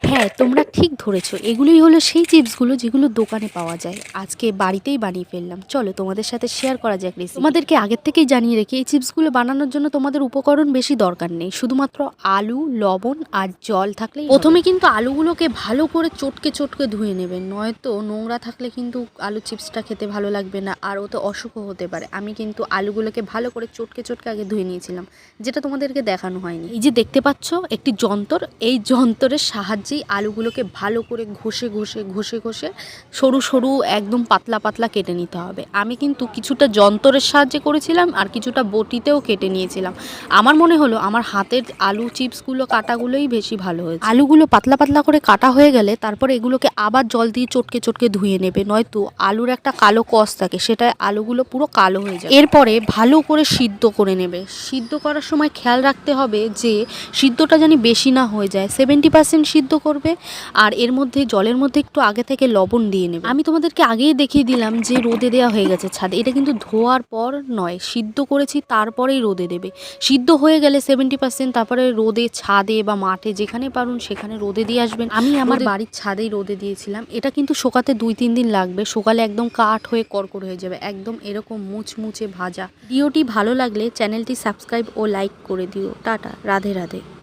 হ্যাঁ, তোমরা ঠিক ধরেছো। এগুলোই হলো সেই চিপসগুলো যেগুলো দোকানে পাওয়া যায়। আজকে বাড়িতেই বানিয়ে ফেললাম। চলো তোমাদের সাথে শেয়ার করা যাক রেসিপি। তোমাদেরকে আগের থেকেই জানিয়ে রেখি এই চিপসগুলো বানানোর জন্য তোমাদের উপকরণ বেশি দরকার নেই। শুধুমাত্র আলু, লবণ আর জল থাকলেই হবে। প্রথমে কিন্তু আলুগুলোকে ভালো করে চটকে চটকে ধুয়ে নেবেন, নয়তো নোংরা থাকলে কিন্তু আলু চিপসটা খেতে ভালো লাগবে না, আর ওতে অসুখও হতে পারে। আমি কিন্তু আলুগুলোকে ভালো করে চটকে চটকে আগে ধুয়ে নিয়েছিলাম, যেটা তোমাদেরকে দেখানো হয়নি। এই যে দেখতে পাচ্ছ একটি যন্ত্র, এই যন্ত্রের সাহায্যেই আলুগুলোকে ভালো করে ঘষে ঘষে ঘষে ঘষে সরু সরু একদম পাতলা পাতলা কেটে নিতে হবে। আমি কিন্তু কিছুটা যন্ত্রের সাহায্যে করেছিলাম আর কিছুটা বটিতেও কেটে নিয়েছিলাম। আমার মনে হলো আমার হাতের আলু চিপসগুলো কাটাগুলোই বেশি ভালো হয়েছে। আলুগুলো পাতলা পাতলা করে কাটা হয়ে গেলে তারপরে এগুলোকে আবার জল দিয়ে চটকে চটকে ধুয়ে নেবে, নয়তো আলুর একটা কালো কষ থাকে, সেটা আলুগুলো পুরো কালো হয়ে যায়। এরপরে ভালো করে সিদ্ধ করে নেবে। সিদ্ধ করার সময় খেয়াল রাখতে হবে যে সিদ্ধটা জানি বেশি না হয়ে যায়। 70% সিদ্ধ করবে, আর এর মধ্যে জলের মধ্যে একটু আগে থেকে লবণ দিয়ে নেবে। আমি তোমাদেরকে আগেই দেখিয়ে দিলাম যে রোদে দেওয়া হয়ে গেছে ছাদে। এটা কিন্তু ধোয়ার পর নয়, সিদ্ধ করেছি তারপরেই রোদে দেবে। সিদ্ধ হয়ে গেলে 70% তারপরে রোদে, ছাদে বা মাঠে যেখানে পারুন সেখানে রোদে দিয়ে আসবেন। আমি আমার বাড়ির ছাদেই রোদে দিয়েছিলাম। এটা কিন্তু শোকাতে 2-3 দিন লাগবে। সকালে একদম কাঠ হয়ে কড়কড় হয়ে যাবে, একদম এরকম মুচমুচে ভাজা। ভিডিওটি ভালো লাগলে চ্যানেলটি সাবস্ক্রাইব ও লাইক করে দিও। টাটা, রাধে রাধে।